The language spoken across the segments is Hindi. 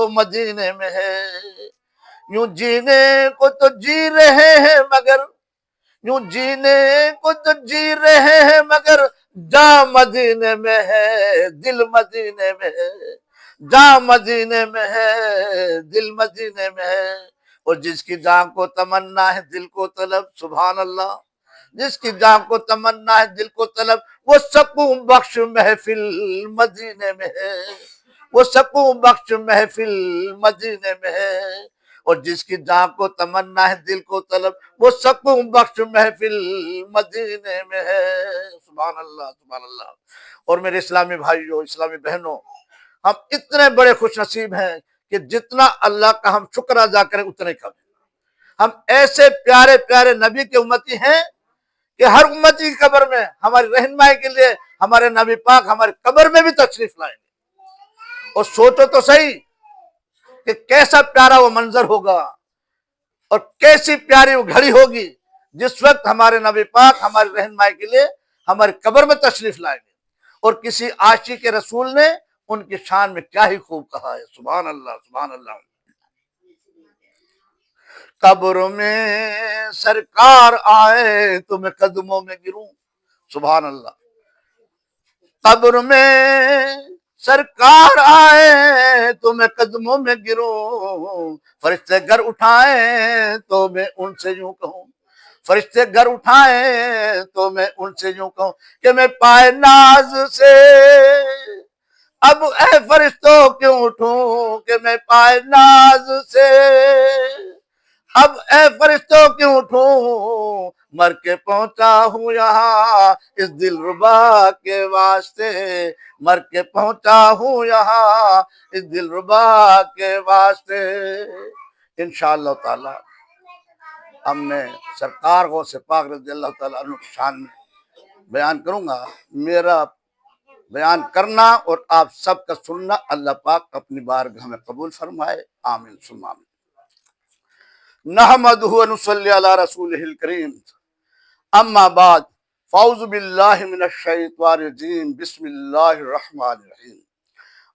वो मदीने में है। यूं जीने को तो जी रहे हैं मगर, यूं जीने को तो जी रहे हैं मगर जा मदीने में है, दिल मदीने में है। जा मदीने में है, दिल मदीने में है। और जिसकी जान को तमन्ना है दिल को तलब, सुभान अल्लाह, जिसकी जान को तमन्ना है दिल को तलब, वो सकून बख्श महफिल मदीने में है। वो सकून बख्श महफिल मदीने में है। और जिसकी जान को तमन्ना है दिल को तलब, वो सकून बख्श महफिल मदीने में है। सुभान अल्लाह, सुभान अल्लाह। और मेरे इस्लामी भाइयों, इस्लामी बहनों, हम इतने बड़े खुश नसीब हैं कि जितना अल्लाह का हम शुक्र अदा करें उतने कम है। हम ऐसे प्यारे प्यारे नबी के उम्मती हैं कि हर उम्मती की कब्र में हमारी रहनुमाई के लिए हमारे नबी पाक हमारे कब्र में भी तशरीफ लाएंगे। और सोचो तो सही कि कैसा प्यारा वो मंजर होगा और कैसी प्यारी वो घड़ी होगी जिस वक्त हमारे नबी पाक हमारी रहनुमाई के लिए हमारे कब्र में तशरीफ लाएंगे। और किसी आशिक के रसूल ने उनकी शान में क्या ही खूब कहा है, सुभान अल्लाह, सुभान अल्लाह। कब्र में सरकार आए तो मैं कदमों में गिरूं, सुभान अल्लाह। कब्र में सरकार आए तो मैं कदमों में गिरूं, फरिश्ते घर उठाए तो मैं उनसे यूं कहूं, फरिश्ते घर उठाए तो मैं उनसे यूं कहूं कि मैं पाए नाज से अब ए फरिश्तों क्यों उठूं, कि मैं पाए नाज से अब ए फरिश्तों क्यों उठूं, मर के पहुंचा हूं यहाँ इस दिलरुबा के वास्ते, मर के पहुंचा हूं यहाँ इस दिलरुबा के वास्ते। इंशाअल्लाह ताला हमने सरकार गौ से पाक रज़ी अल्लाह ताला अन्हु की शान में बयान करूंगा। मेरा बयान करना और आप सबका सुनना अल्लाह पाक अपनी बारगाह में कबूल फरमाए, आमीन सुम्मा आमीन। नहमदुहु व नुसल्ली अला रसूलिहिल करीम, अम्मा बाद, फ़ाऊज़ु बिल्लाहि मिनश शैतानिर रजीम, बिस्मिल्लाहिर रहमानिर रहीम।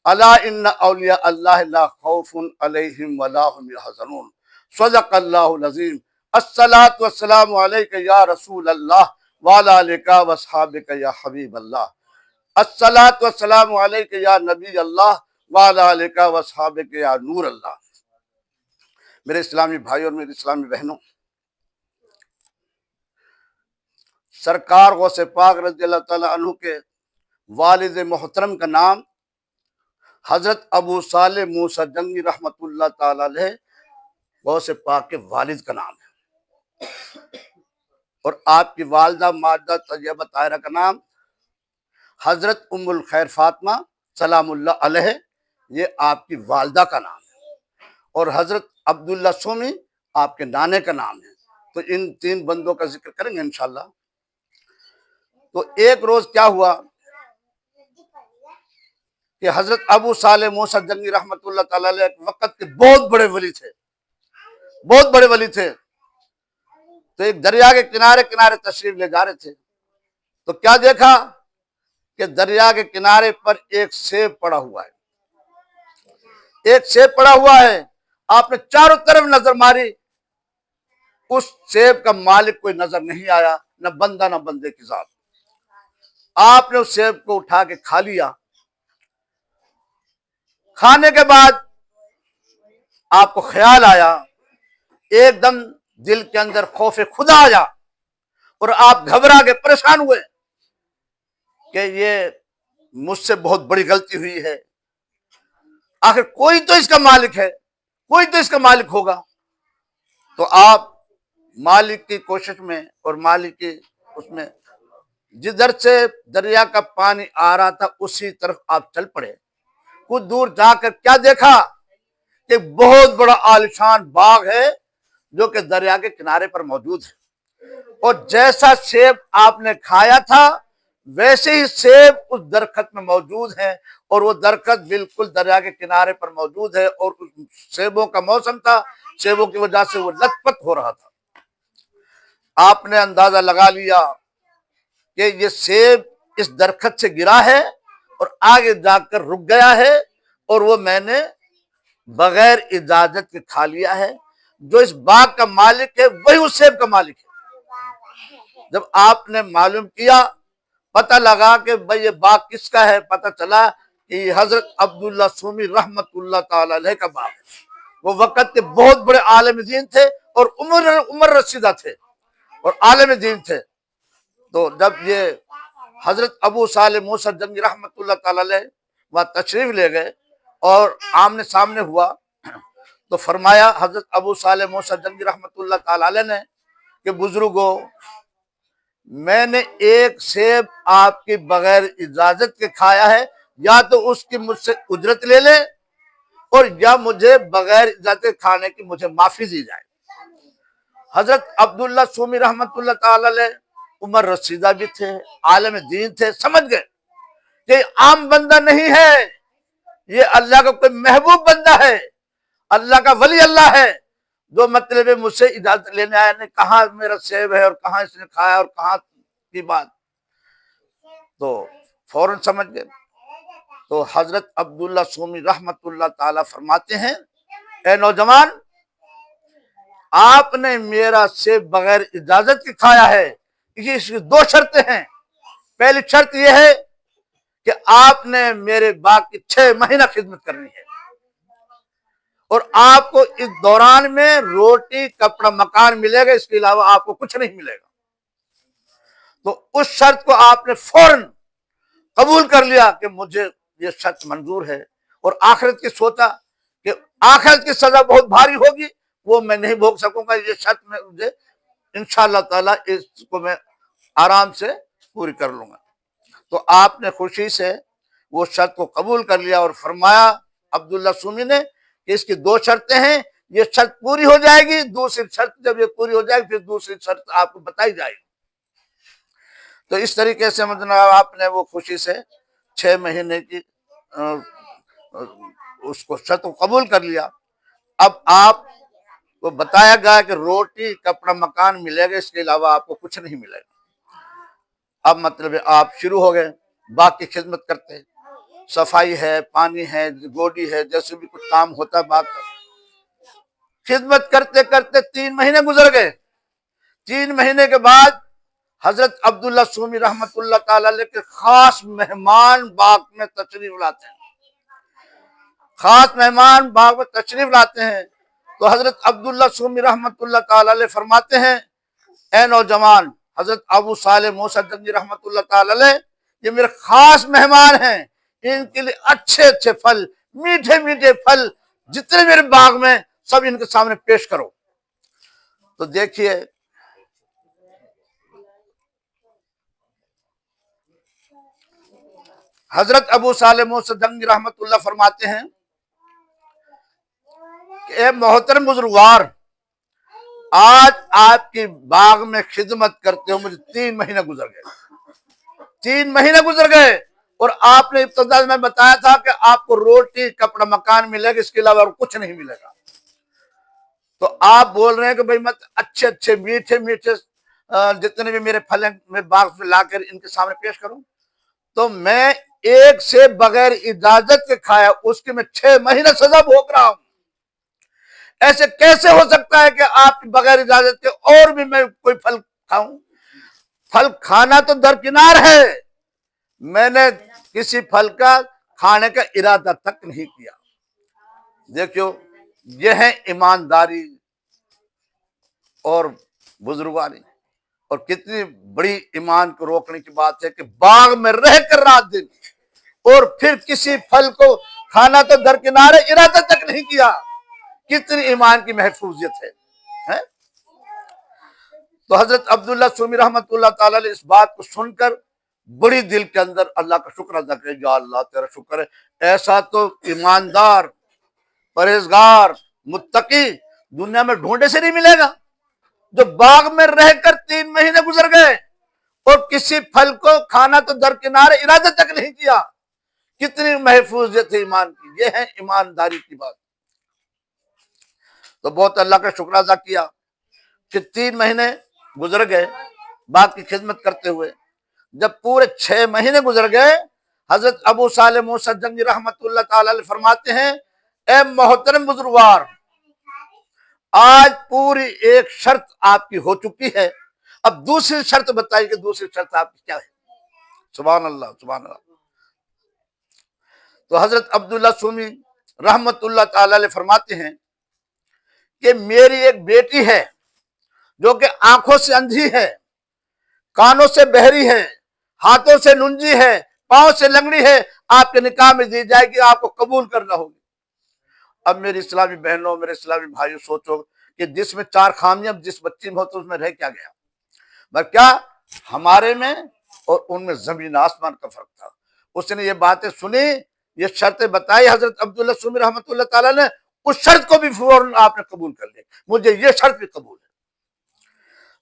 अला इन्ना औलिया अल्लाहि ला खौफुन अलैहिम व ला हुम यहज़नून, सदक़ल्लाहुल अज़ीम। अस्सलातु वस्सलामु अलैका या रसूल अल्लाह व अला आलिका व अस्हाबिका या हबीब अल्लाह। अस्सलातु वस्सलामु अलैका या नबी अल्लाह व अला आलिका व अस्हाबिका या नूर अल्लाह। मेरे इस्लामी भाई और मेरी इस्लामी बहनों, सरकार गौसे पाक रज़ी अल्लाह ताला अन्हु के वालिद मोहतरम का नाम हजरत अबू साले मूसा जंगी रहमतुल्लाह ताला अलैह गौसे पाक के वालिद का नाम है। और आपकी वालदा मादा तैयबा ताहिरा का नाम हजरत उम्मुल खैर फातिमा सलामुल्लाह अलैह, ये आपकी वालदा का नाम है। और हजरत अब्दुल्ला सोमी आपके नाने का नाम है। तो इन तीन बंदों का जिक्र करेंगे इंशाल्लाह। तो एक रोज क्या हुआ कि हजरत अबू साले मूसा जंगी रहमतुल्लाह ताला अलैह वक्त के बहुत बड़े वली थे, बहुत बड़े वली थे। तो एक दरिया के किनारे किनारे तशरीफ ले जा रहे थे तो क्या देखा कि दरिया के किनारे पर एक सेब पड़ा हुआ है, एक सेब पड़ा हुआ है। आपने चारों तरफ नजर मारी, उस सेब का मालिक कोई नजर नहीं आया, न बंदा न बंदे की जात। आपने उस सेब को उठा के खा लिया। खाने के बाद आपको ख्याल आया, एकदम दिल के अंदर खौफे खुदा आया और आप घबरा के परेशान हुए कि ये मुझसे बहुत बड़ी गलती हुई है। आखिर कोई तो इसका मालिक है, कोई तो इसका मालिक होगा। तो आप मालिक की कोशिश में और मालिक की उसमें जिधर से दरिया का पानी आ रहा था उसी तरफ आप चल पड़े। कुछ दूर जाकर क्या देखा कि बहुत बड़ा आलिशान बाग है जो कि दरिया के किनारे पर मौजूद है। और जैसा सेब आपने खाया था वैसे ही सेब उस दरखत में मौजूद है और वो दरखत बिल्कुल दरिया के किनारे पर मौजूद है। और उस सेबों का मौसम था, सेबों की वजह से वो लथपथ हो रहा था। आपने अंदाजा लगा लिया कि ये सेब इस दरखत से गिरा है और आगे जाकर रुक गया है और वो मैंने बगैर इजाजत के खा लिया है। जो इस बाग का मालिक है वही उस सेब का मालिक है। जब आपने मालूम किया, पता लगा कि भाई ये बाग किसका है, पता चला कि हजरत अब्दुल्ला सूमी रहमतुल्लाह ताला अलैह का बाग है। वो वक़्त के बहुत बड़े आलिम दीन थे और उमर रशीदा थे और आलिम दीन थे। तो जब ये हजरत अबू सालिम मूसा जंगी रहमतुल्लाह ताला अलैह वहां तशरीफ ले गए और आमने सामने हुआ, तो फरमाया हजरत अबू सालिम मूसा जंगी रहमतुल्लाह ताला अलैह ने कि बुजुर्गों, मैंने एक सेब आपकी बगैर इजाजत के खाया है, या तो उसकी मुझसे उजरत ले ले और या मुझे बगैर इजाजत खाने की मुझे माफी दी जाए। हजरत अब्दुल्ला सूमी रहमतुल्लाह ताला अलैह उमर रशीदा भी थे, आलम दीन थे, समझ गए कि आम बंदा नहीं है, ये अल्लाह का कोई महबूब बंदा है, अल्लाह का वली अल्लाह है, जो मतलब मुझसे इजाजत लेने आया, ने कहा मेरा सेब है और कहा इसने खाया और कहा की बात, तो फौरन समझ गए। तो हजरत अब्दुल्ला सूमी रहमतुल्लाह ताला फरमाते हैं, ए नौजवान, आपने मेरा सेब बगैर इजाजत के खाया है, इसकी दो शर्तें हैं। पहली शर्त यह है कि आपने मेरे बाग की 6 महीना खिदमत करनी है और आपको इस दौरान में रोटी कपड़ा मकान मिलेगा, इसके अलावा आपको कुछ नहीं मिलेगा। तो उस शर्त को आपने फौरन कबूल कर लिया कि मुझे ये शर्त मंजूर है, और आखिरत की सोचा कि आखिरत की सजा बहुत भारी होगी, वो मैं नहीं भोग सकूंगा, ये शर्त में मुझे इंशाअल्लाह ताला इसको मैं आराम से पूरी कर लूंगा। तो आपने खुशी से वो शर्त को कबूल कर लिया और फरमाया अब्दुल्ला सूमी ने कि इसकी 2 शर्तें हैं, ये शर्त पूरी हो जाएगी, दूसरी शर्त जब ये पूरी हो जाएगी फिर दूसरी शर्त आपको बताई जाएगी। तो इस तरीके से मतलब आपने वो खुशी से 6 महीने की उसको शर्त को कबूल कर लिया। अब आपको बताया गया कि रोटी कपड़ा मकान मिलेगा, इसके अलावा आपको कुछ नहीं मिलेगा। अब मतलब आप शुरू हो गए, बाग की खिदमत करते हैं, सफाई है, पानी है, गोडी है, जैसे भी कुछ काम होता है बाग का। खिदमत करते करते 3 महीने गुजर गए। 3 महीने के बाद हजरत अब्दुल्ला सूमी रहमतुल्लाह ताला अलैह के खास मेहमान बाग में तशरीफ लाते हैं। खास मेहमान बाग में तशरीफ लाते हैं तो हजरत अब्दुल्ला सूमी रहमतुल्लाह ताला अलैह फरमाते हैं, ए नौजवान, हजरत अबू सालिम मूसा जंगी रहमतुल्लाह ताला अलैह ये मेरे खास मेहमान हैं, इनके लिए अच्छे अच्छे फल, मीठे मीठे फल जितने मेरे बाग में सब इनके सामने पेश करो। तो देखिए हजरत अबू सालिम मूसा जंगी रहमतुल्लाह फरमाते हैं कि ए मोहतरम बुजुर्गवार, आज आपकी बाग में खिदमत करते हो मुझे 3 महीने गुजर गए। 3 महीने गुजर गए और आपने इब्तिदा में बताया था कि आपको रोटी कपड़ा मकान मिलेगा, इसके अलावा और कुछ नहीं मिलेगा। तो आप बोल रहे हैं कि भाई मैं अच्छे अच्छे मीठे मीठे जितने भी मेरे फल हैं मैं बाग में लाकर इनके सामने पेश करूं। तो मैं एक से बगैर इजाजत के खाया, उसकी मैं 6 महीने सजा भोग रहा हूं। ऐसे कैसे हो सकता है कि आप बगैर इजाजत के और भी मैं कोई फल खाऊं? फल खाना तो दरकिनार है, मैंने किसी फल का खाने का इरादा तक नहीं किया। देखियो, यह है ईमानदारी और बुजुर्गानी, और कितनी बड़ी ईमान को रोकने की बात है कि बाग में रहकर रात दिन और फिर किसी फल को खाना तो दरकिनार है, इरादा तक नहीं किया। कितनी ईमान की महफूजियत है? तो हजरत अब्दुल्ला सूमी रहमतुल्लाह ताला अलैह इस बात को सुनकर बड़ी दिल के अंदर अल्लाह का शुक्र अदा करे, या अल्लाह तेरा शुक्र है, ऐसा तो ईमानदार परहेजगार मुत्तकी दुनिया में ढूंढे से नहीं मिलेगा, जो बाग में रहकर 3 महीने गुजर गए और किसी फल को खाना तो दरकिनार इरादा तक नहीं किया। कितनी महफूजियत है ईमान की, यह है ईमानदारी की बात। तो बहुत अल्लाह का शुक्र अदा किया। फिर 3 महीने गुजर गए बाग की खिदमत करते हुए। जब पूरे 6 महीने गुजर गए, हजरत अबू सालिम मूसा जंगी रहमतुल्लाह ताला अलैह फरमाते हैं, ए मोहतरम बुजुर्गवार, आज पूरी एक शर्त आपकी हो चुकी है, अब दूसरी शर्त बताइए कि दूसरी शर्त आपकी क्या है। सुभान अल्लाह, सुभान अल्लाह। तो हजरत अब्दुल्ला सूमी रहमतुल्लाह ताला अलैह फरमाते हैं कि मेरी एक बेटी है जो कि आंखों से अंधी है, कानों से बहरी है, हाथों से लुंजी है, पांव से लंगड़ी है, आपके निकाह में दी जाएगी, आपको कबूल करना होगी। अब मेरी इस्लामी बहनों, मेरे इस्लामी भाइयों, सोचो कि जिसमें चार खामियां जिस बच्ची में हो तो उसमें रह क्या गया। पर क्या हमारे में और उनमें जमीन आसमान का फर्क था। उसने ये बातें सुनी, ये शर्तें बताई हजरत अब्दुल्ला सूमी रहमतुल्लाह ताला ने, उस शर्त को भी फौरन आपने कबूल कर लिया, मुझे ये शर्त भी कबूल है।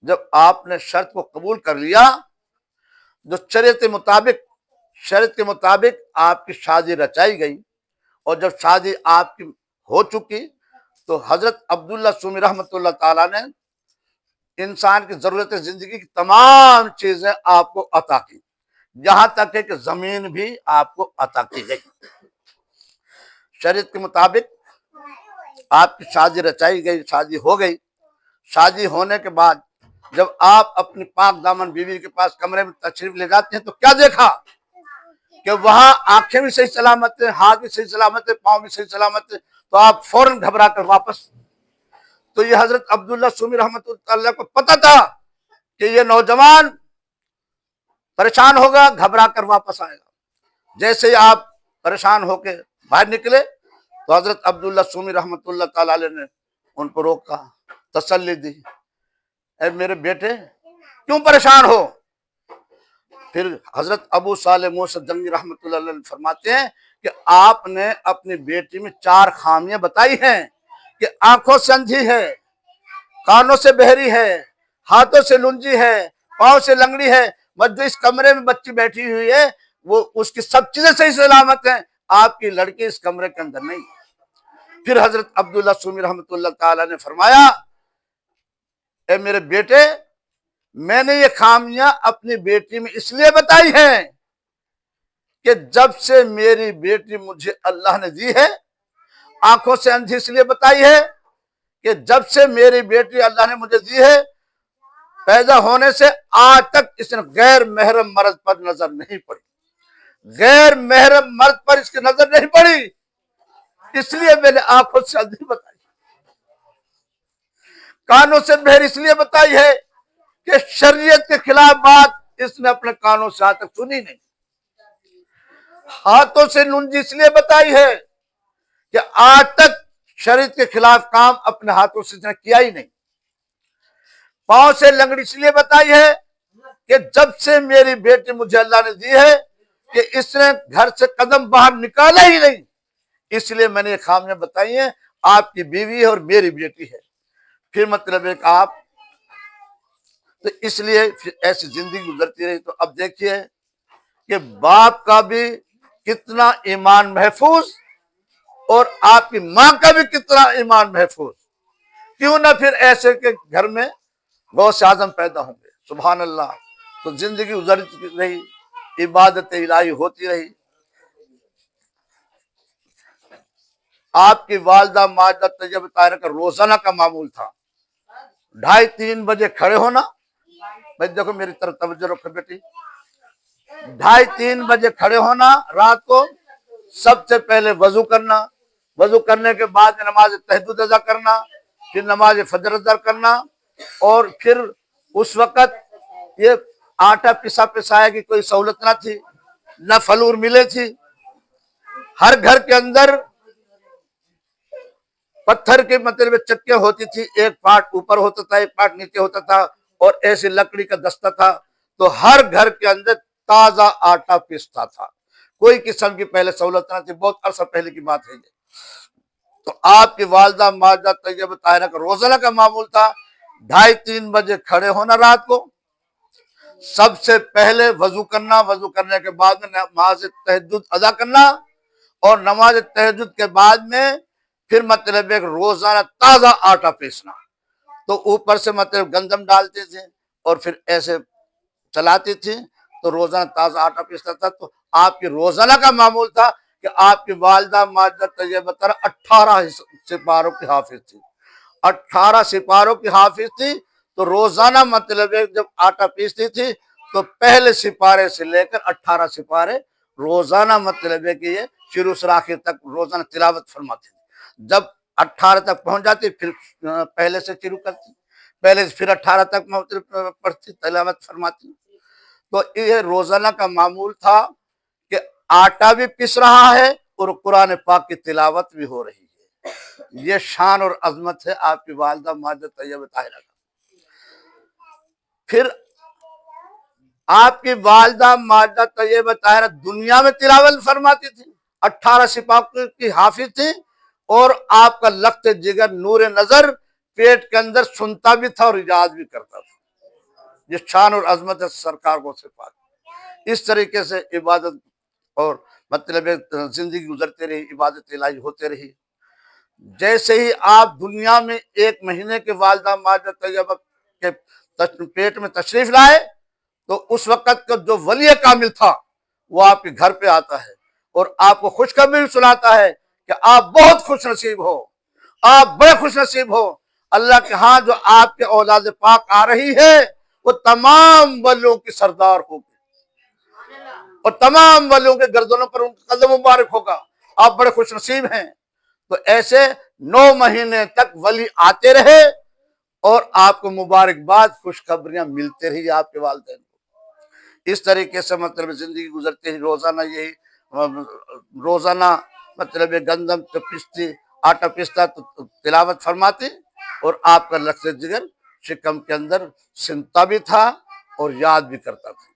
जब आपने शर्त को कबूल कर लिया, जो शरीयत के मुताबिक आपकी शादी रचाई गई, और जब शादी आपकी हो चुकी तो हजरत अब्दुल्ला सूमी रहमतुल्लाह ताला ने इंसान की जरूरत जिंदगी की तमाम चीजें आपको अता की, यहां तक है कि जमीन भी आपको अता की गई। शरीयत के मुताबिक आपकी शादी रचाई गई, शादी हो गई। शादी होने के बाद जब आप अपनी पाक दामन बीवी के पास कमरे में तशरीफ ले जाते हैं तो क्या देखा कि वहां आंखें भी सही सलामत है, हाथ भी सही सलामत है, पांव भी सही सलामत है, तो आप फौरन घबरा कर वापस। तो ये हजरत अब्दुल्ला सूमी रहमतुल्लाह को पता था कि ये नौजवान परेशान होगा, घबरा कर वापस आएगा। जैसे ही आप परेशान होके बाहर निकले तो हजरत अब्दुल्ला सूमी रहमतुल्लाह ताला अलैह ने उनको रोका, तसल्ली दी, ए मेरे बेटे क्यों परेशान हो। फिर हजरत अबू साले मूसा जंगी रहमतुल्लाह अलैह फरमाते हैं कि आपने अपनी बेटी में चार खामियां बताई हैं कि आंखों से अंधी है, कानों से बहरी है, हाथों से लुंजी है, पांव से लंगड़ी है, बस जो इस कमरे में बच्ची बैठी हुई है वो उसकी सब चीजें सही सलामत हैं, आपकी लड़की इस कमरे के अंदर नहीं। फिर हजरत अब्दुल्ला सूमी रहमतुल्लाह ताला ने फरमाया, ए मेरे बेटे, मैंने ये खामियां अपनी बेटी में इसलिए बताई हैं कि जब से मेरी बेटी मुझे अल्लाह ने दी है, आंखों से अंधी इसलिए बताई है कि जब से मेरी बेटी अल्लाह ने मुझे दी है, पैदा होने से आज तक इसने गैर महरम मर्द पर नजर नहीं पड़ी, गैर महरम मर्द पर इसकी नजर नहीं पड़ी, इसलिए मैंने आंखों से अंधी बताई। कानों से बहर इसलिए बताई है कि शरीयत के खिलाफ बात इसने अपने कानों से आज तक सुनी नहीं। हाथों से लुंजी इसलिए बताई है कि आज तक शरीयत के खिलाफ काम अपने हाथों से इसने किया ही नहीं। पांव से लंगड़ी इसलिए बताई है कि जब से मेरी बेटी मुझे अल्लाह ने दी है कि इसने घर से कदम बाहर निकाला ही नहीं, इसलिए मैंने ये खामियां बताई हैं। आपकी बीवी है और मेरी बेटी है। फिर मतलब एक आप, तो इसलिए फिर ऐसी जिंदगी गुजरती रही। तो अब देखिए कि बाप का भी कितना ईमान महफूज और आपकी मां का भी कितना ईमान महफूज, क्यों ना फिर ऐसे के घर में गौस आजम पैदा होंगे। सुभान अल्लाह। तो जिंदगी गुजरती रही, इबादत इलाही होती रही। आपकी वालदा माजदा तैयब ताहिरा का रोजाना का मामूल था 2:30-3 बजे खड़े होना। भाई देखो मेरी तरफ तवज्जो रखो बेटी, 2:30-3 बजे खड़े होना रात को। सबसे पहले वजू करना, वजू करने के बाद नमाज तहज्जुद अदा करना, फिर नमाज फजर अदा करना, और फिर उस वक्त ये आटा पिसा पिसाया की कोई सहूलत ना थी, न फलूर मिले थी। हर घर के अंदर पत्थर के मतलब चक्के होती थी, एक पार्ट ऊपर होता था, एक पार्ट नीचे होता था, और ऐसी लकड़ी का दस्ता था। तो हर घर के अंदर ताजा आटा पीसता था, कोई किस्म की पहले सहूलत ना थी, बहुत अरसा पहले की बात है ये। तो आपकी वालदा माजदा तैयब ताहिरा का रोजाना का मामूल था 2:30-3 बजे खड़े होना रात को। सबसे पहले वजू करना, वजू करने के बाद में नमाज तहज्जुद अदा करना, और नमाज तहज्जुद के बाद में फिर मतलब एक रोजाना ताजा आटा पीसना। तो ऊपर से मतलब गंदम डालते थे और फिर ऐसे चलाती थी, तो रोजाना ताजा आटा पीसता था। तो आपकी रोजाना का मामूल था कि आपकी वालिदा माजिदा तैयबा 18 सिपारों की हाफिज थी, 18 सिपारों की हाफिज थी। तो रोजाना मतलब जब आटा पीसती थी तो पहले सिपारे से लेकर 18 सिपारे रोजाना मतलब है कि ये शुरू से आखिर तक रोजाना तिलावत फरमाती थी। जब 18 तक पहुंच जाती फिर पहले से शुरू करती, पहले से फिर 18 तक पढ़ती, तिलावत फरमाती। तो ये रोजाना का मामूल था कि आटा भी पिस रहा है और कुरान पाक की तिलावत भी हो रही है। ये शान और अजमत है आपकी वालिदा माजिदा तैयबा ताहिरा का। फिर आपकी वालिदा माजिदा तैयबा ताहिरा दुनिया में तिलावत फरमाती थी, 18 सिपाहों की हाफिज थी और आपका लख्त जिगर नूर नजर पेट के अंदर सुनता भी था और इजाज भी करता था। ये शान और अजमत है सरकार को सिफात। इस तरीके से इबादत और मतलब जिंदगी गुजरती रही, इबादत इलाही होते रही। जैसे ही आप दुनिया में 1 महीने के वालिदा माजिदा तैयबा के पेट में तशरीफ लाए तो उस वक्त का जो वली कामिल था वो आपके घर पे आता है और आपको खुशखबरी सुनाता है कि आप बहुत खुश नसीब हो, आप बड़े खुश नसीब हो। अल्लाह के यहाँ जो आपके औलाद पाक आ रही है वो तमाम वलियों की सरदार होगी और तमाम वलियों के गर्दनों पर उनका कदम मुबारक होगा, आप बड़े खुश नसीब हैं। तो ऐसे 9 महीने तक वली आते रहे और आपको मुबारकबाद खुशखबरियां मिलते रही आपके वालिदैन को। इस तरीके से मतलब जिंदगी गुजरती ही रोजाना यही रोजाना मतलब गंदम तो पिसती, आटा पिसता तो तिलावत फरमाती और आपका लफ्ज़ जिगर शिकम के अंदर सुनता भी था और याद भी करता था।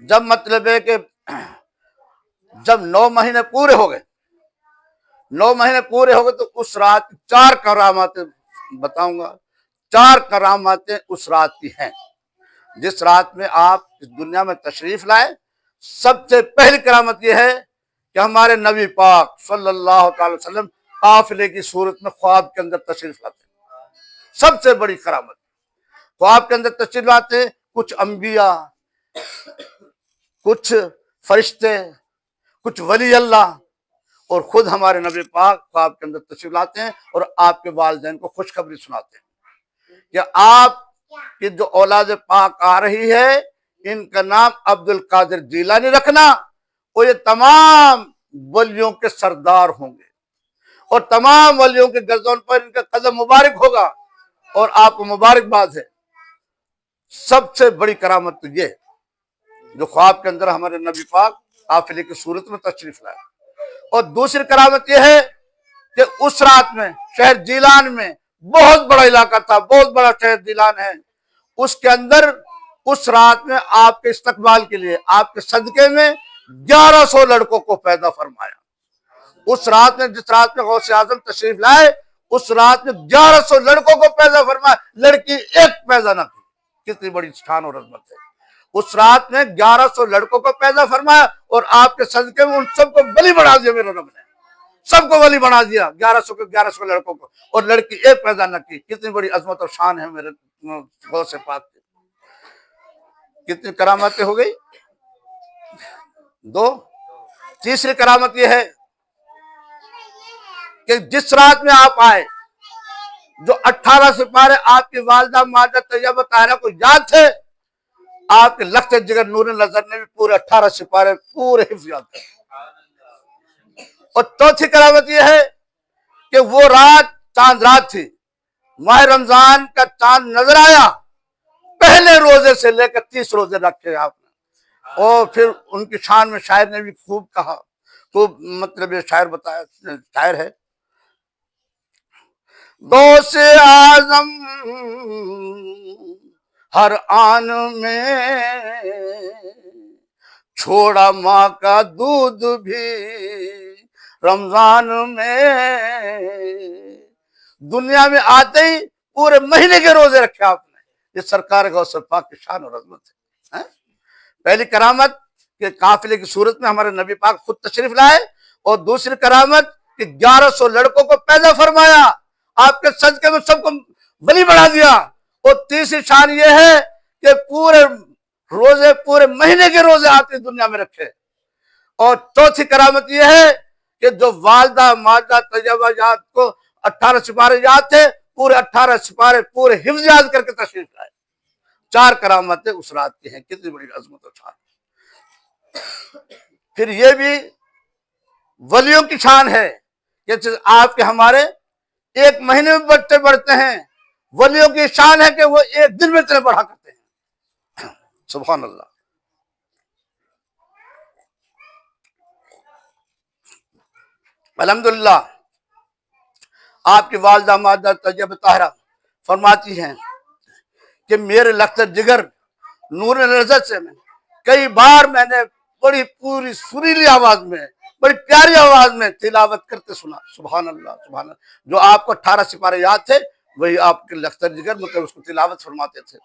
जब मतलब है कि जब 9 महीने पूरे हो गए, 9 महीने पूरे हो गए तो उस रात 4 करामातें बताऊंगा। 4 करामातें उस रात की हैं। जिस रात में आप इस दुनिया में तशरीफ लाए, सबसे पहली करामत यह है कि हमारे नबी पाक सल्लल्लाहु अलैहि वसल्लम काफिले की सूरत में ख्वाब के अंदर तशरीफ लाते। सबसे बड़ी करामत ख्वाब के अंदर तशरीफ लाते। कुछ अंबिया, कुछ फरिश्ते, कुछ वली अल्लाह और खुद हमारे नबी पाक ख्वाब के अंदर तशरीफ लाते हैं और आपके वालिदैन को खुशखबरी सुनाते हैं कि आपकी जो औलाद पाक आ रही है इनका नाम अब्दुल कादिर जीलानी रखना और ये तमाम वलियों के सरदार होंगे और तमाम वलियों के गर्दन पर इनका कदम मुबारक होगा और आपको मुबारकबाद है। सबसे बड़ी करामत तो ये जो ख्वाब के अंदर हमारे नबी पाक काफिले की सूरत में तशरीफ लाए। और दूसरी करामत यह है कि उस रात में शहर जीलान में बहुत बड़ा इलाका था, बहुत बड़ा शहर जीलान है, उसके अंदर उस रात में आपके इस्तकबाल के लिए आपके सदके में 1100 लड़कों को पैदा फरमाया। उस रात में जिस रात में गौसे आजम तशरीफ लाए उस रात में 1100 लड़कों को पैदा फरमाया, लड़की एक पैदा न थी। कितनी बड़ी शान और अजमत है। उस रात में 1100 लड़कों को पैदा फरमाया और आपके सदके में उन सबको वली बना दिया। मेरे रब ने सबको वली बना दिया, 1100 लड़कों को, और लड़की एक पैदा न की। कितनी बड़ी अजमत और शान है मेरे गौसे पाक की। कितनी करामतें हो गई। 2 तीसरी करामत यह है कि जिस रात में आप आए जो 18 सिपारे आपकी वालिदा माजिदा तैयबा ताहिरा को याद थे, आपके लख्त जिगर नूर नजर ने भी पूरे 18 सिपारे पूरे हिफ्ज़ याद थे। और चौथी करामत यह है कि वो रात चांद रात थी, माह रमजान का चांद नजर आया, पहले रोजे से लेकर 30 रोजे रखे आपने। और फिर उनकी शान में शायर ने भी खूब कहा, खूब मतलब ये शायर बताया, शायर है, गौसे आजम हर आन में छोड़ा माँ का दूध भी रमजान में। दुनिया में आते ही पूरे महीने के रोजे रखे आपने। ये सरकार गौसे पाक की शान और अजमत है। पहली करामत के काफिले की सूरत में हमारे नबी पाक खुद तशरीफ लाए और दूसरी करामत कि 1100 लड़कों को पैदा फरमाया, आपके सदके में सबको वली बना दिया। और तीसरी शान ये है कि पूरे रोजे पूरे महीने के रोजे आते दुनिया में रखे और चौथी करामत यह है कि जो वालदा मादा तैयबा याद को 18 सिपारे याद थे, पूरे 18 सिपारे पूरे हिफ्ज याद करके तशरीफ लाए। 4 करामतें उस रात की हैं। कितनी बड़ी अजमत और शान। फिर ये भी वलियों की शान है कि आपके हमारे एक महीने में बच्चे बढ़ते हैं। वलियों की शान है कि वो एक दिन में इतने बढ़ा करते हैं। सुभान अल्लाह। अल्हम्दुलिल्लाह। आपकी वालदा मादा तैयबा ताहरा फरमाती हैं कि मेरे लख्तर जिगर नूर नजर से कई बार मैंने बड़ी पूरी सुरीली आवाज में, बड़ी प्यारी आवाज में तिलावत करते सुना। सुभान अल्लाह, सुभान अल्लाह। जो आपको 18 सिपारे याद थे, वही आपके लख्तर जिगर मतलब उसको तिलावत फरमाते थे।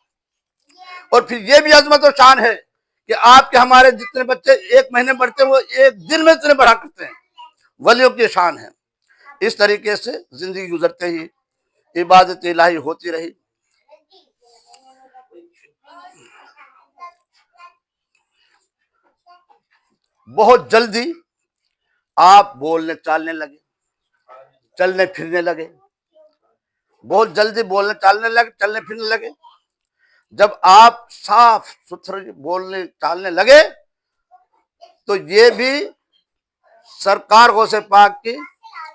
और फिर ये भी अजमत और शान है कि आपके हमारे जितने बच्चे एक महीने बढ़ते हैं, वो एक दिन में इतने बढ़ा करते हैं। वलियों की शान है। इस तरीके से जिंदगी गुजरते ही इबादत इलाही होती रही। बहुत जल्दी आप बोलने चालने लगे, चलने फिरने लगे। बहुत जल्दी बोलने चालने लगे, चलने फिरने लगे। जब आप साफ सुथरे बोलने चालने लगे तो ये भी सरकार गौसे पाक की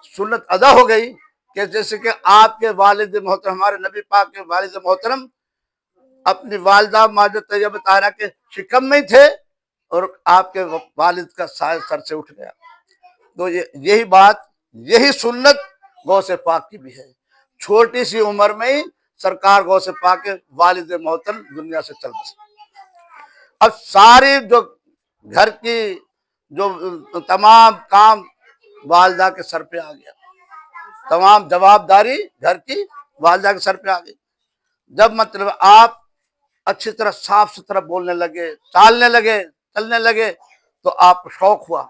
सुन्नत अदा हो गई कि जैसे कि आपके वालिद मोहतरम, हमारे नबी पाक के वालिद मोहतरम अपनी वालदा मादा तैयबा ताहरा के शिकम में थे और आपके वालिद का साय सर से उठ गया। तो यही बात, यही सुन्नत गौसे पाक की भी है। छोटी सी उम्र में ही सरकार गौसे पाक के वालिद मोहतरम दुनिया से चल बसे। अब सारी जो घर की जो तमाम काम वालदा के सर पे आ गया, तमाम जवाबदारी घर की वालदा के सर पे आ गई। जब मतलब आप अच्छी तरह साफ सुथरा बोलने लगे, चालने लगे, चलने लगे, तो आपको शौक हुआ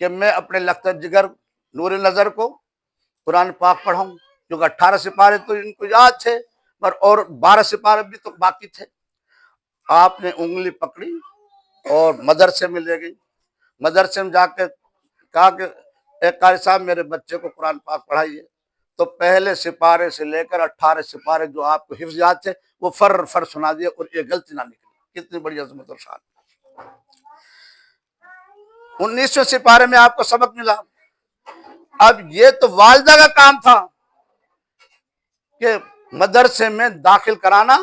कि मैं अपने लख्तर जिगर नूर नजर को कुरान पाक पढ़ाऊं, क्योंकि 18 सिपारे तो इनको याद थे, पर और 12 सिपारे भी तो बाकी थे। आपने उंगली पकड़ी और मदरसे में ले गई। मदरसे में जाके कहा कि एक कारी साहब मेरे बच्चे को कुरान पाक पढ़ाइए। तो पहले सिपारे से लेकर 18 सिपारे जो आपको हिफ्ज याद थे, वो फर फर सुना दिए और ये गलती ना निकली। कितनी बड़ी अजमत और शान। 19वें सिपारे में आपको सबक मिला। अब ये तो वालिदा का काम था कि मदरसे में दाखिल कराना,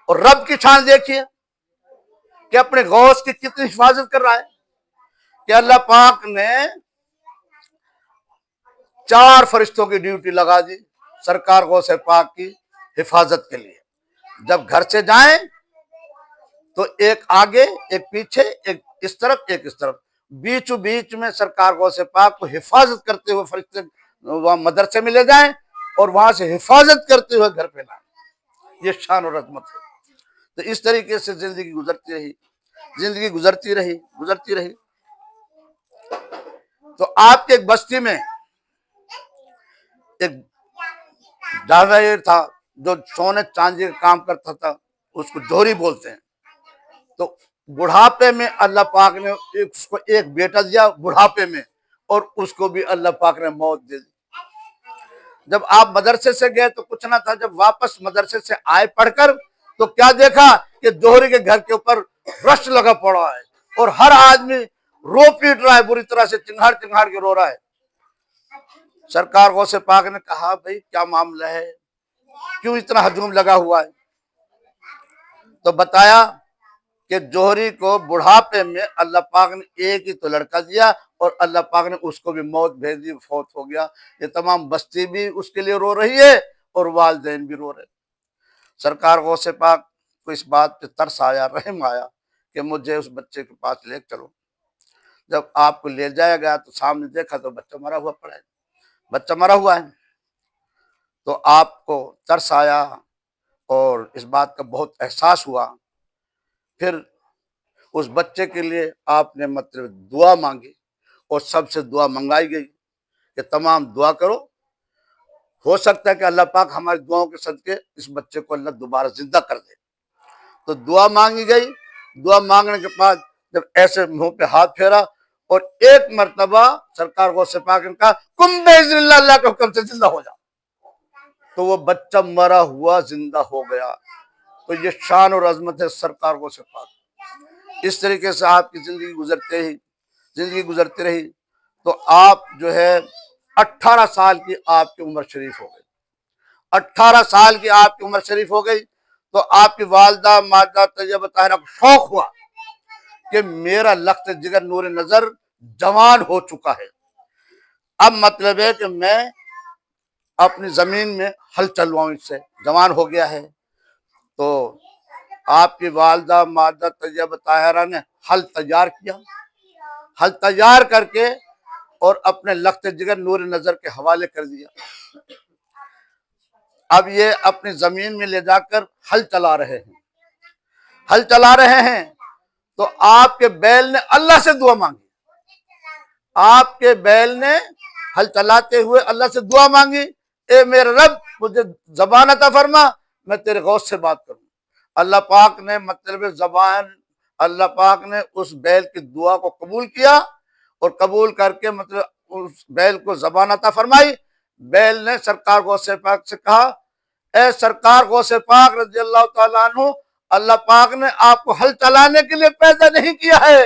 और रब की शान देखिए कि अपने गौस की कितनी हिफाजत कर रहा है कि अल्लाह पाक ने 4 फरिश्तों की ड्यूटी लगा दी सरकार गौसे पाक की हिफाजत के लिए। जब घर से जाएं तो एक आगे, एक पीछे, एक इस तरफ, एक इस तरफ, बीचों बीच में सरकार गौसे पाक को हिफाजत करते हुए फरिश्ते वहां मदरसे में ले जाएं और वहां से हिफाजत करते हुए घर पे लाएं। ये शान और अजमत है। तो इस तरीके से जिंदगी गुजरती रही, जिंदगी गुजरती रही, गुजरती रही। तो आपके एक बस्ती में एक जावेर था जो सोने चांदी का काम करता था, उसको जोहरी बोलते हैं। तो बुढ़ापे में अल्लाह पाक ने उसको एक बेटा दिया बुढ़ापे में, और उसको भी अल्लाह पाक ने मौत दे दी। जब आप मदरसे से गए तो कुछ ना था, जब वापस मदरसे से आए पढ़कर तो क्या देखा कि जोहरी के घर के ऊपर रश लगा पड़ा है और हर आदमी रो पीट रहा है, बुरी तरह से चिंगाड़ चिंगाड़ के रो रहा है। सरकार गौसे पाक ने कहा भाई क्या मामला है, क्यों इतना हजूम लगा हुआ है? तो बताया कि जोहरी को बुढ़ापे में अल्लाह पाक ने एक ही तो लड़का दिया और अल्लाह पाक ने उसको भी मौत भेज दी, फौत हो गया। ये तमाम बस्ती भी उसके लिए रो रही है और वालिदैन भी रो रहे। सरकार गौसे पाक को इस बात पे तरस आया, रहम आया कि मुझे उस बच्चे के पास ले चलो। जब आपको ले जाया गया तो सामने देखा तो बच्चा मरा हुआ पड़ा है, बच्चा मरा हुआ है। तो आपको तरस आया और इस बात का बहुत एहसास हुआ। फिर उस बच्चे के लिए आपने मतलब दुआ मांगी और सबसे दुआ मंगाई गई कि तमाम दुआ करो, हो सकता है कि अल्लाह पाक हमारी दुआओं के सदके इस बच्चे को अल्लाह दोबारा जिंदा कर दे। तो दुआ मांगी गई। दुआ मांगने के बाद जब ऐसे मुंह पे हाथ फेरा और एक मर्तबा सरकार गौसे पाक ने कहा कुम बेइज़्निल्लाह, अल्लाह के हुक्म से जिंदा हो जा, तो वो बच्चा मरा हुआ जिंदा हो गया। तो ये शान और अजमत है सरकार गौसे पाक। इस तरीके से आपकी जिंदगी गुजरती रही तो आप जो है 18 साल की आपकी उम्र शरीफ हो गई। 18 साल की आपकी उम्र शरीफ हो गई तो आपकी वालदा मादा तैयबा ताहिरा को शौक हुआ कि मेरा लख्त जिगर नूर नजर जवान हो चुका है, अब मतलब है कि मैं अपनी जमीन में हल चलवाऊं, इससे जवान हो गया है। तो आपकी वालदा मादा तैयबा ताहिरा ने हल तैयार किया, हल तैयार करके और अपने लख्त जिगर नूर नजर के हवाले कर दिया। अब ये अपनी जमीन में ले जाकर हल चला रहे हैं तो आपके बैल ने अल्लाह से दुआ मांगी, आपके बैल ने हल चलाते हुए अल्लाह से दुआ मांगी, ए मेरे रब मुझे जबान अता फरमा, मैं तेरे गौस से बात करूं। अल्लाह पाक ने अल्लाह पाक ने उस बैल की दुआ को कबूल किया और कबूल करके मतलब उस बैल को जबान अता फरमाई। बैल ने सरकार गौसे पाक से कहा, ए सरकार गौसे पाक रज़ी अल्लाह तआला अन्हु, अल्लाह पाक ने आपको हल चलाने के लिए पैदा नहीं किया है,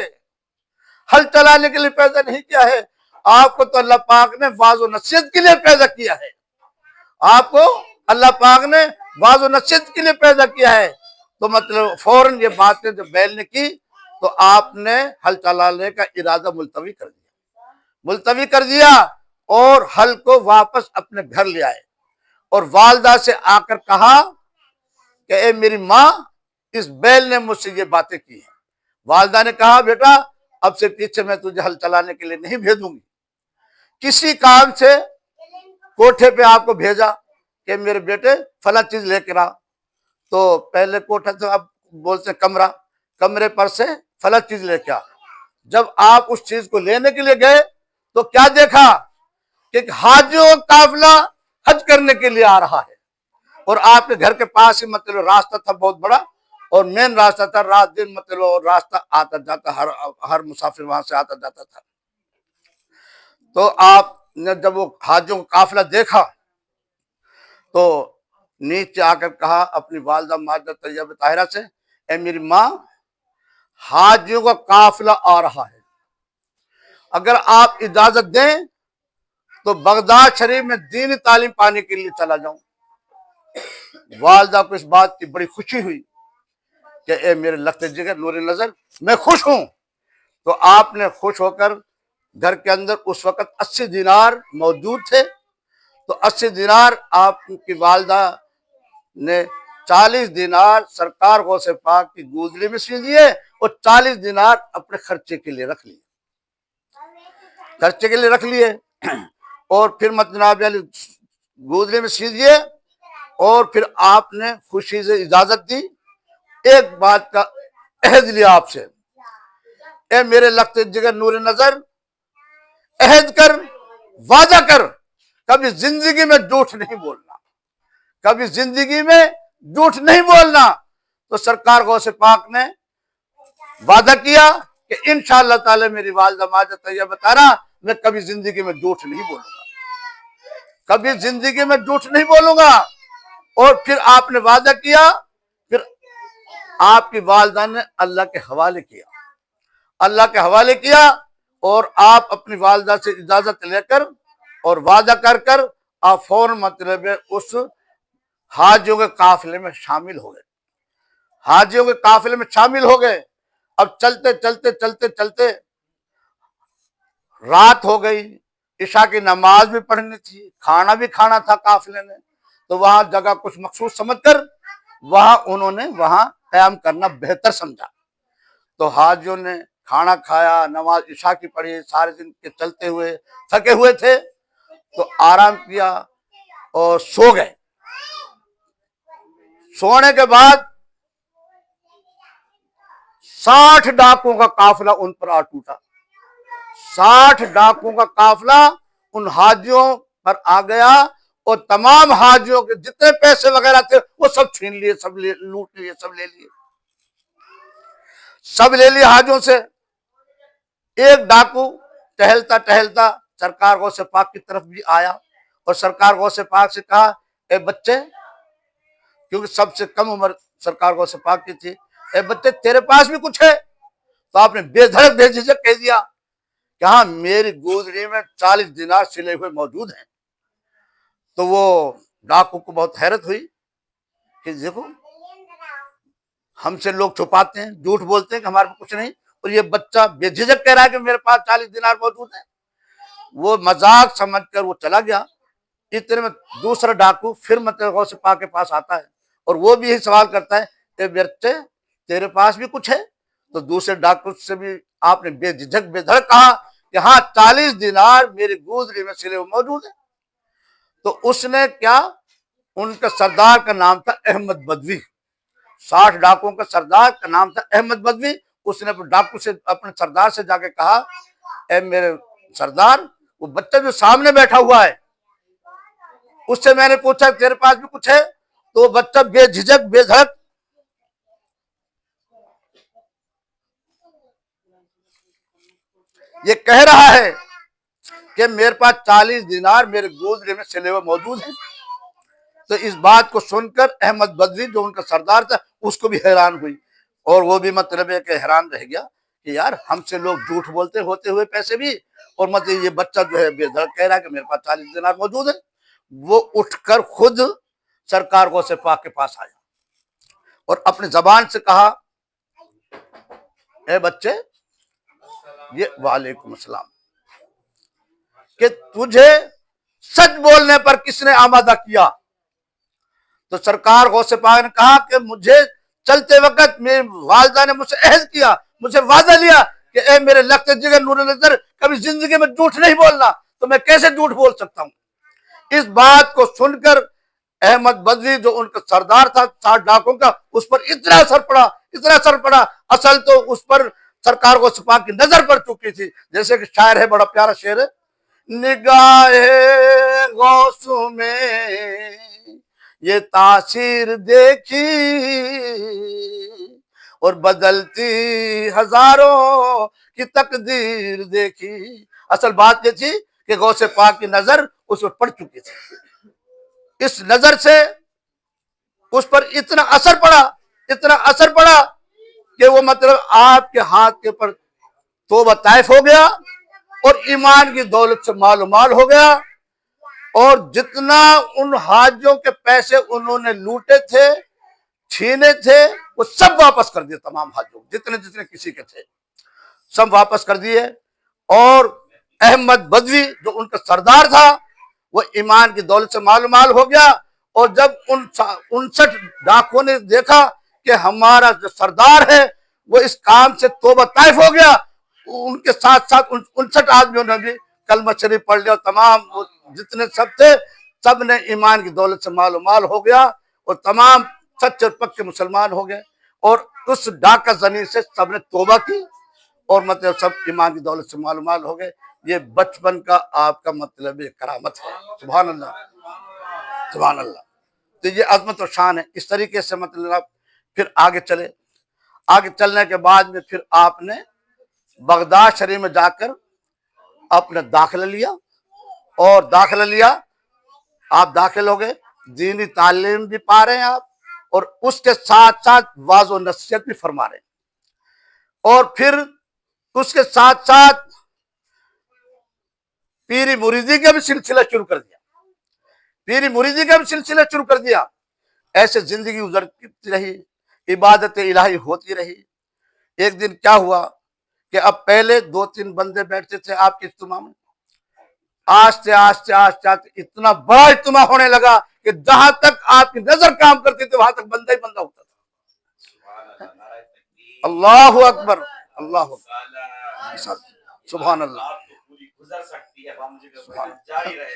हल चलाने के लिए पैदा नहीं किया है, आपको तो अल्लाह पाक ने वाज़ो नसीहत के लिए पैदा किया है, आपको अल्लाह पाक ने वाज़ो नसीहत के लिए पैदा किया है। तो मतलब फौरन ये बातें जब बैल ने की तो आपने हल चलाने का इरादा मुलतवी कर दिया और हल को वापस अपने घर ले आए और वालदा से आकर कहा कि ए मेरी माँ, इस बैल ने मुझसे ये बातें की हैं। वालदा ने कहा बेटा अब से पीछे मैं तुझे हल चलाने के लिए नहीं भेजूंगी, किसी काम से कोठे पे आपको भेजा कि मेरे बेटे फला चीज लेकर आ, तो पहले कोठा से आप बोलते कमरा, कमरे पर से फला चीज लेके आ। जब आप उस चीज को लेने के लिए गए तो क्या देखा कि हाजियों का काफिला हज करने के लिए आ रहा है और आपके घर के पास ही मतलब रास्ता था बहुत बड़ा और मेन रास्ता था, रात दिन मतलब रास्ता आता जाता, हर मुसाफिर वहां से आता जाता था। तो आपने जब वो हाजियों का काफिला देखा तो नीचे आकर कहा अपनी वालदा मादा तैयबा ताहिरा से, ए मेरी माँ, हाजियों का काफिला आ रहा है, अगर आप इजाजत दें तो बगदाद शरीफ में दीनी तालीम पाने के लिए चला जाऊं। वालदा को इस बात की बड़ी खुशी हुई कि ए मेरे लख्त जिगर नूर नजर, मैं खुश हूं। तो आपने खुश होकर घर के अंदर उस वक्त 80 दिनार मौजूद थे, तो 80 दिनार आपकी वालदा ने 40 दिनार सरकार गौसे पाक की गुदली में सी दिए और 40 दिनार अपने खर्चे के लिए रख लिए और फिर मतलब गुदली में सी दिए और फिर आपने खुशी से इजाजत दी। एक बात का अहद लिया आपसे, ए मेरे लख्त जिगर नूर नजर, अहद कर, वादा कर, कभी जिंदगी में झूठ नहीं बोलना, कभी जिंदगी में झूठ नहीं बोलना। तो सरकार गौसे पाक ने वादा किया कि इंशाअल्लाह ताला मेरी वालिदा मादा तैयबा ताहिरा, मैं कभी जिंदगी में झूठ नहीं बोलूंगा, कभी जिंदगी में झूठ नहीं बोलूंगा। और फिर आपने वादा किया, फिर आपकी वालिदा ने अल्लाह के हवाले किया और आप अपनी वालिदा से इजाजत लेकर और वादा कर आप फौरन मतलब उस हाजियों के काफिले में शामिल हो गए। अब चलते रात हो गई, इशा की नमाज भी पढ़नी थी, खाना भी खाना था काफिले ने, तो वहां जगह कुछ मखसूस समझकर उन्होंने वहां क़याम करना बेहतर समझा। तो हाजियों ने खाना खाया, नमाज इशा की पढ़ी, सारे दिन के चलते हुए थके हुए थे, तो आराम किया और सो गए। सोने के बाद 60 डाकुओं का काफिला उन पर आ टूटा। 60 डाकुओं का काफिला उन हाजियों पर आ गया और तमाम हाजियों के जितने पैसे वगैरह थे वो सब छीन लिए, सब लूट लिए, सब ले लिए हाजियों से। एक डाकू टहलता टहलता सरकार गौसे पाक की तरफ भी आया और सरकार गौसे पाक से कहा, ए बच्चे, क्योंकि सबसे कम उम्र सरकार गौसे पाक की थी, ए बच्चे तेरे पास भी कुछ है? तो आपने बेधड़क बेझिझक कह दिया कि हाँ, मेरी गोदड़ी में 40 दिनार सिले हुए मौजूद हैं। तो वो डाकू को बहुत हैरत हुई कि देखो, हमसे लोग छुपाते हैं, झूठ बोलते हैं कि हमारे पास कुछ नहीं, और ये बच्चा बेझिझक कह रहा है कि मेरे पास 40 दिनार मौजूद है। वो मजाक समझकर वो चला गया। इतने में दूसरा डाकू फिर मतलब गौसे पाक के पास आता है और वो भी यही सवाल करता है कि बच्चे तेरे पास भी कुछ है? तो दूसरे डाकू से भी आपने बेझिझक बेधड़क कहा कि हाँ, 40 दिनार मेरी गोदड़ी में सिले हुए मौजूद है। तो उसने क्या, उनका सरदार का नाम था अहमद बदवी, 60 डाकुओं का सरदार का नाम था अहमद बदवी। उसने अपने डाकू से, अपने सरदार से जाके कहा, ए मेरे सरदार, वो बच्चा जो सामने बैठा हुआ है उससे मैंने पूछा तेरे पास भी कुछ है? तो वो बच्चा बेझिझक बेधड़क ये कह रहा है कि मेरे पास 40 दिनार मेरे गोदरे में सिले हुए मौजूद है। तो इस बात को सुनकर अहमद बदवी जो उनका सरदार था उसको भी हैरान हुई, और वो भी मतलब है कि हैरान रह गया कि यार, हमसे लोग झूठ बोलते होते हुए पैसे भी, और मतलब ये बच्चा जो है बेधड़क कह रहा है कि मेरे पास 40 दिनार मौजूद है। वो उठकर खुद सरकार गौसे पाक के पास आया और अपनी जबान से कहा, ए बच्चे, ये वालेकुम अस्सलाम, कि तुझे सच बोलने पर किसने आमादा किया? तो सरकार गौसे पाक ने कहा कि मुझे चलते वक्त मेरी वालिदा ने मुझसे अहद किया, मुझे वादा लिया कि ए मेरे लखते जिगर नूर नजर, कभी जिंदगी में झूठ नहीं बोलना। तो मैं कैसे झूठ बोल सकता हूँ? इस बात को सुनकर अहमद बदवी जो उनका सरदार था 60 डाकुओं का, उस पर इतना असर पड़ा, इतना असर पड़ा। असल तो उस पर सरकार को सपा की नजर पड़ चुकी थी। जैसे कि शायर है, बड़ा प्यारा शेर है, निगाहे गौसों में ये तासीर देखी और बदलती हजारों की तकदीर देखी। असल बात ये थी कि गौसे पाक की नजर उस पर पड़ चुकी थी। इस नजर से उस पर इतना असर पड़ा, इतना असर पड़ा कि वो मतलब आपके हाथ के ऊपर तौबा ताइफ हो गया और ईमान की दौलत से मालो माल हो गया। और जितना उन हाजियों के पैसे उन्होंने लूटे थे, छीने थे, वो सब वापस कर दिए। तमाम हाजियों जितने जितने किसी के थे सब वापस कर दिए। और अहमद बदवी जो उनका सरदार था वो ईमान की दौलत से मालो माल हो गया। और जब उन 59 डाकुओं ने देखा कि हमारा जो सरदार है वो इस काम से तौबा ताइफ हो गया, उनके साथ साथ 59 आदमियों ने भी कलमा शरीफ पढ़ लिया। तमाम जितने सब थे सब ने ईमान की दौलत से मालो माल हो गया और तमाम सच्चे और पक्के मुसलमान हो गए। और उस डाका जनी से सबने तौबा की और मतलब सब ईमान की दौलत से मालो माल हो गए। ये बचपन का आपका मतलब ये करामत है। सुभान अल्लाह, सुभान अल्लाह। तो ये अजमत और शान है। इस तरीके से मतलब फिर आगे चले। आगे चलने के बाद में फिर आपने बगदाद शरीफ में जाकर आपने दाखिला लिया। और दाखिला लिया, आप दाखिल हो गए, दीनी तालीम भी पा रहे हैं आप, और उसके साथ साथ वाज़ो नसीहत भी फरमा रहे हैं। और फिर उसके साथ साथ पीरी मुरीदी का भी सिलसिला शुरू कर दिया। पीरी मुरीदी का भी सिलसिला शुरू कर दिया। ऐसे जिंदगी गुजरती रही, इबादत इलाही होती रही। एक दिन क्या हुआ कि अब पहले 2-3 बंदे बैठते थे आपके इज्तिमा में, आस्ते आस्ते आस्ते आस्ते इतना बड़ा इज्तिमा होने लगा कि जहां तक आपकी नजर काम करती थी वहां तक बंदा ही बंदा होता था। अल्लाह अकबर, अल्लाह सुभान अल्लाह,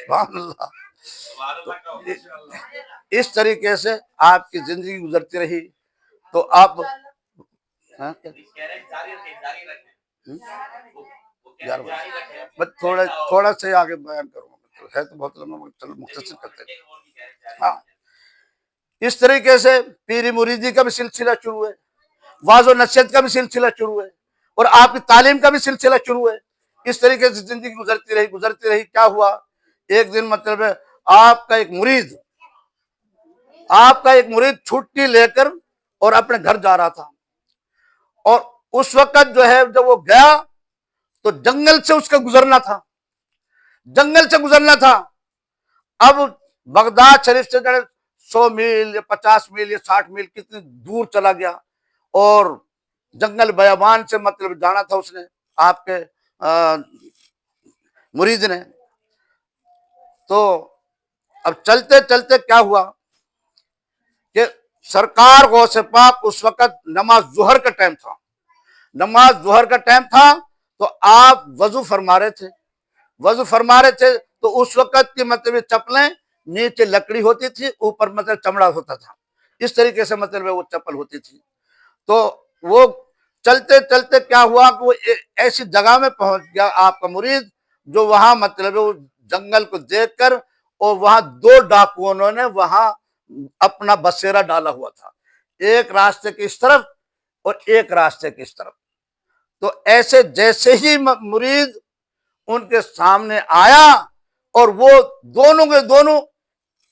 सुभान अल्लाह। इस तरीके से आपकी जिंदगी गुजरती रही। तो आप थोड़ा थोड़ा से आगे बयान करूंगा, है तो बहुत लंबा, चलो मुख्तसर करते हैं। हाँ, इस तरीके से पीरी मुरीदी का भी सिलसिला शुरू है, वाज़ो नसीहत का भी सिलसिला शुरू है। और आपकी तालीम का भी सिलसिला शुरू है। इस तरीके से जिंदगी गुजरती रही। क्या हुआ, एक दिन मतलब आपका एक मुरीद छुट्टी लेकर और अपने घर जा रहा था, और उस वक्त जो है जब वो गया तो जंगल से उसका गुजरना था, अब बगदाद शरीफ से 100 मील या 50 मील या 60 मील कितनी दूर चला गया, और जंगल बयाबान से मतलब जाना था उसने, आपके मुरीद ने। तो अब चलते चलते क्या हुआ कि सरकार गौसे पाक उस वक्त नमाज जुहर का टाइम था, तो आप वजू फरमा रहे थे, तो उस वक्त की मतलब चप्पलें नीचे लकड़ी होती थी, ऊपर मतलब चमड़ा होता था, इस तरीके से मतलब वो चप्पल होती थी। तो वो चलते चलते क्या हुआ कि वो ऐसी जगह में पहुंच गया आपका मुरीद, जो वहां मतलब वो जंगल को देखकर, और वहां 2 डाकुओं ने वहां अपना बसेरा डाला हुआ था, एक रास्ते की इस तरफ और एक रास्ते की इस तरफ। तो ऐसे जैसे ही मुरीद उनके सामने आया, और वो दोनों के दोनों,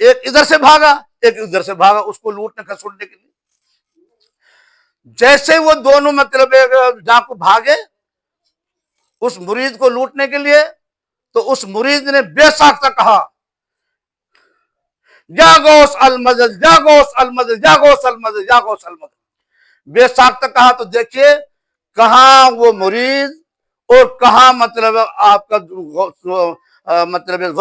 एक इधर से भागा एक उधर से भागा उसको लूटने खसोटने के लिए। जैसे वो दोनों मतलब डाकू भागे उस मुरीद को लूटने के लिए, तो उस मुरीद ने बेसाख्ता कहा, या गौस अल मदद, या गौस अल मदद, या गौस अल मदद, या गौस अल मदद। बेसाख्ता कहा। तो देखिए कहां वो मुरीद और कहां मतलब आपका मतलब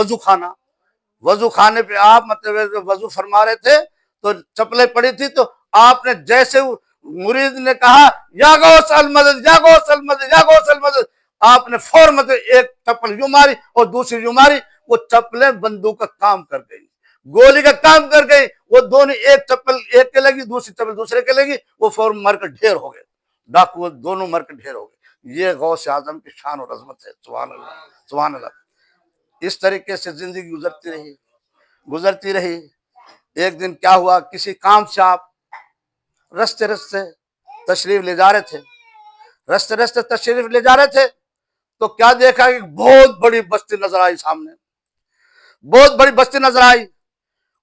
वजू खाने पे आप मतलब वजू फरमा रहे थे, तो चप्पलें पड़ी थी, तो आपने जैसे मुरीद ने कहा या गौस अल मदद, या गौस अल मदद, या गौस अल मदद, आपने फौर मतलब एक चप्पल यूं मारी और दूसरी यूं मारी, वो चप्पलें बंदूक का काम कर गई, गोली का काम कर गई। वो दोनों, एक चप्पल एक के लगी, दूसरी चप्पल दूसरे के लगी, वो फौर मरकर ढेर हो गए, डाकू दोनों मरकर ढेर हो गए। ये गौस आजम की शान और अजमत है। सुभान अल्लाह, सुभान अल्लाह। इस तरीके से जिंदगी गुजरती रही। एक दिन क्या हुआ, किसी काम से आप रस्ते तशरीफ ले जा रहे थे, तो क्या देखा कि बहुत बड़ी बस्ती नजर आई सामने,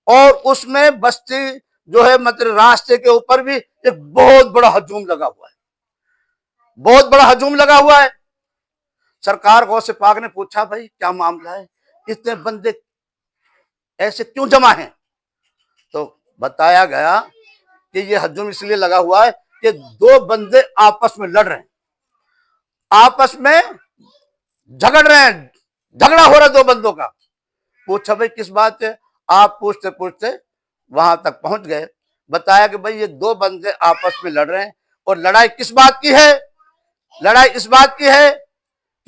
और उसमें बस्ती जो है मतलब रास्ते के ऊपर भी एक बहुत बड़ा हजूम लगा हुआ है। सरकार गौसे पाक ने पूछा, भाई क्या मामला है, इतने बंदे ऐसे क्यों जमा हैं? तो बताया गया कि ये हजूम इसलिए लगा हुआ है कि 2 बंदे आपस में लड़ रहे हैं, आपस में झगड़ा हो रहा है 2 बंदों का। पूछा भाई किस बात पे? आप पूछते पूछते वहां तक पहुंच गए। बताया कि भाई ये 2 बंदे आपस में लड़ रहे हैं, और लड़ाई किस बात की है? लड़ाई इस बात की है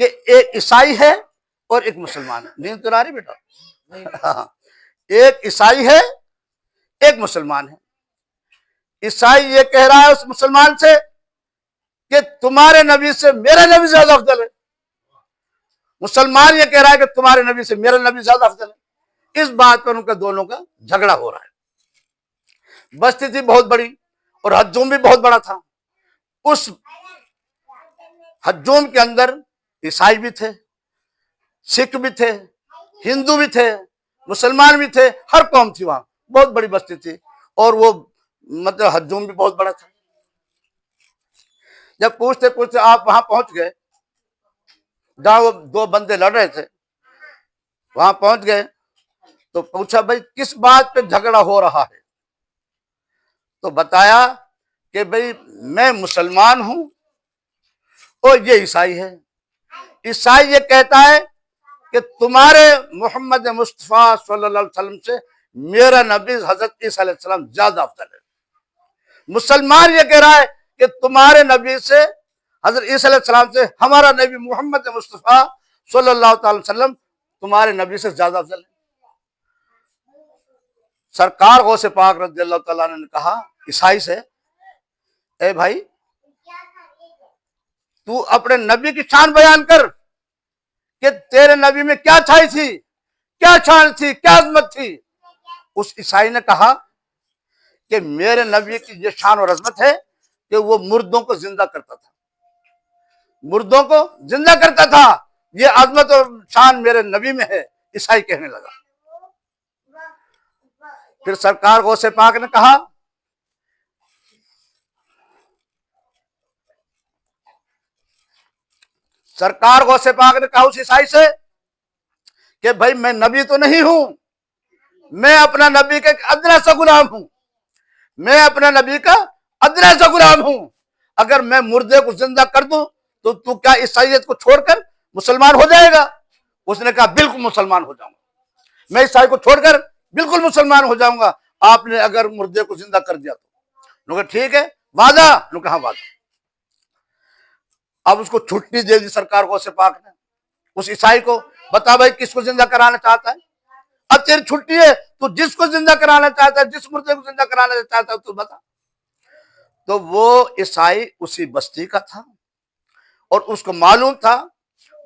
कि एक ईसाई है और एक मुसलमान है। नींद तो आ रही बेटा? एक ईसाई है, एक मुसलमान है। ईसाई ये कह रहा है उस मुसलमान से कि तुम्हारे नबी से मेरा नबी ज्यादा अफजल है। मुसलमान ये कह रहा है कि तुम्हारे नबी से मेरा नबी ज्यादा अफजल है। इस बात पर उनका दोनों का झगड़ा हो रहा है। बस्ती थी बहुत बड़ी और हजूम भी बहुत बड़ा था। उस हजूम के अंदर ईसाई भी थे, सिख भी थे, हिंदू भी थे, मुसलमान भी थे, हर कौम थी वहां। बहुत बड़ी बस्ती थी, और वो मतलब हजूम भी बहुत बड़ा था। जब पूछते पूछते आप वहां पहुंच गए जहां वो 2 बंदे लड़ रहे थे, वहां पहुंच गए, तो पूछा भाई किस बात पे झगड़ा हो रहा है? तो बताया कि भाई मैं मुसलमान हूं और ये ईसाई है। ईसाई ये कहता है कि तुम्हारे मोहम्मद मुस्तफा सल्लल्लाहु अलैहि वसल्लम से मेरा नबी हजरत ईसा अलैहि सलाम ज्यादा अफजल है। मुसलमान ये कह रहा है कि तुम्हारे नबी से, हजरत ईसा अलैहि सलाम से हमारा नबी मोहम्मद मुस्तफा सल्लल्लाहु अलैहि वसल्लम तुम्हारे नबी से ज्यादा अफजल है। सरकार गौसे पाक रज़ियल्लाहु तआला ने कहा ईसाई से, ए भाई तू अपने नबी की शान बयान कर कि तेरे नबी में क्या छाई थी, क्या शान थी, क्या अजमत थी। उस ईसाई ने कहा कि मेरे नबी की ये शान और अजमत है कि वो मुर्दों को जिंदा करता था। मुर्दों को जिंदा करता था। ये अजमत और शान मेरे नबी में है, ईसाई कहने लगा। फिर सरकार गौसे पाक ने कहा, सरकार गौसे पाक ने कहा उस ईसाई से कि भाई मैं नबी तो नहीं हूं, मैं अपना नबी का अदना सा गुलाम हूं, मैं अपना नबी का अदना सा गुलाम हूं। अगर मैं मुर्दे को जिंदा कर दूं तो तू क्या ईसाइयत को छोड़कर मुसलमान हो जाएगा? उसने कहा बिल्कुल मुसलमान हो जाऊंगा, मैं ईसाई को छोड़कर बिल्कुल मुसलमान हो जाऊंगा, आपने अगर मुर्दे को जिंदा कर दिया तो। ठीक है, वादा? हाँ वादा। अब उसको छुट्टी दे दी सरकार गौसे पाक ने उस ईसाई को। बता भाई किसको जिंदा कराना चाहता है? अब तेरी छुट्टी है, तू जिसको जिंदा कराना चाहता है, जिस मुर्दे को जिंदा कराना चाहता है तू बता। तो वो ईसाई उसी बस्ती का था और उसको मालूम था।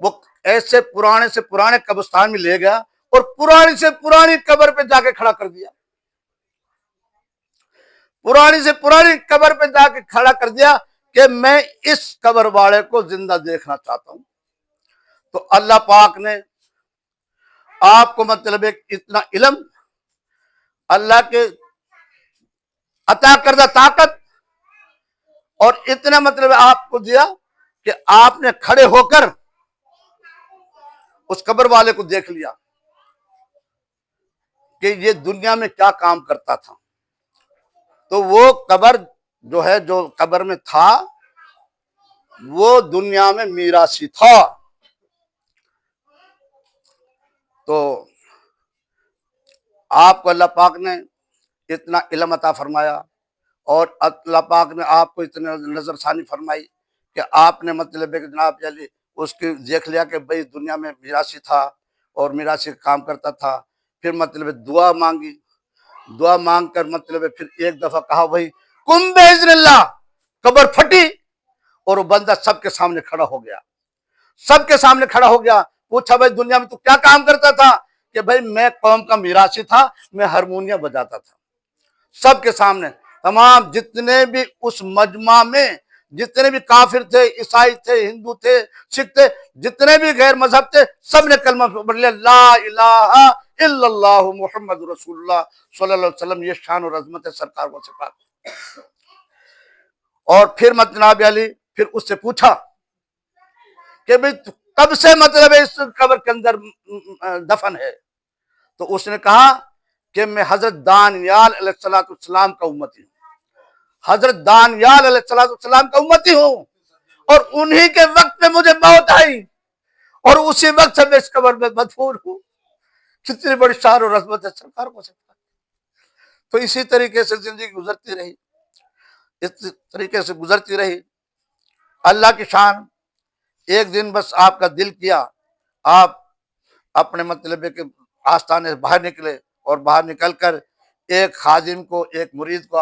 वो ऐसे पुराने से पुराने कब्रिस्तान में ले गया और पुरानी से पुरानी कब्र पे जाके खड़ा कर दिया, पुरानी से पुरानी कब्र पे जाके खड़ा कर दिया कि मैं इस कब्र वाले को जिंदा देखना चाहता हूं। तो अल्लाह पाक ने आपको मतलब एक इतना इल्म, अल्लाह के अता करदा ताकत और इतना मतलब आपको दिया कि आपने खड़े होकर उस कब्र वाले को देख लिया कि ये दुनिया में क्या काम करता था। तो वो कब्र जो है, जो कब्र में था, वो दुनिया में मीरासी था। तो आपको अल्लाह पाक ने इतना इल्म अता फरमाया और अल्लाह पाक ने आपको इतनी नजरसानी फरमाई कि आपने मतलब जनाब जली उसकी देख लिया कि भाई दुनिया में मीरासी था और मीरासी काम करता था। फिर मतलब दुआ मांगी, दुआ मांग कर मतलब फिर एक दफा कहा भाई कुम बेइज़्निल्लाह, कब्र फटी और वो बंदा सबके सामने खड़ा हो गया, सबके सामने खड़ा हो गया। पूछा भाई दुनिया में तू क्या काम करता था? कि भाई मैं कौम का मीरासी था, मैं हारमोनियम बजाता था। सबके सामने तमाम जितने भी उस मजमा में जितने भी काफिर थे, ईसाई थे, हिंदू थे, सिख थे, जितने भी गैर मजहब थे, सबने कलमा पढ़ लिया, ला इलाहा इल्लल्लाह मुहम्मद रसूलुल्लाह सल्लल्लाहु अलैहि वसल्लम। ये शान और अजमत है सरकार को सिफात। और फिर मतलब अली फिर उससे पूछा कि भाई कब से मतलब इस कब्र के अंदर दफन है? तो उसने कहा कि मैं हजरत दानियाल अलैहिस्सलाम का उम्मती हूँ, हजरत दानियाल अलैहिस्सलाम का उम्मती हूँ और उन्हीं के वक्त में मुझे मौत आई और उसी वक्त से मैं इस कब्र में मदफून हूँ। कितनी बड़ी शान और अजमत है सरकार को सिफात। तो इसी तरीके से जिंदगी गुजरती रही, इस तरीके से गुजरती रही। अल्लाह की शान, एक दिन बस आपका दिल किया, आप अपने मतलब के आस्थाने से बाहर निकले और बाहर निकलकर एक खादिम को, एक मुरीद को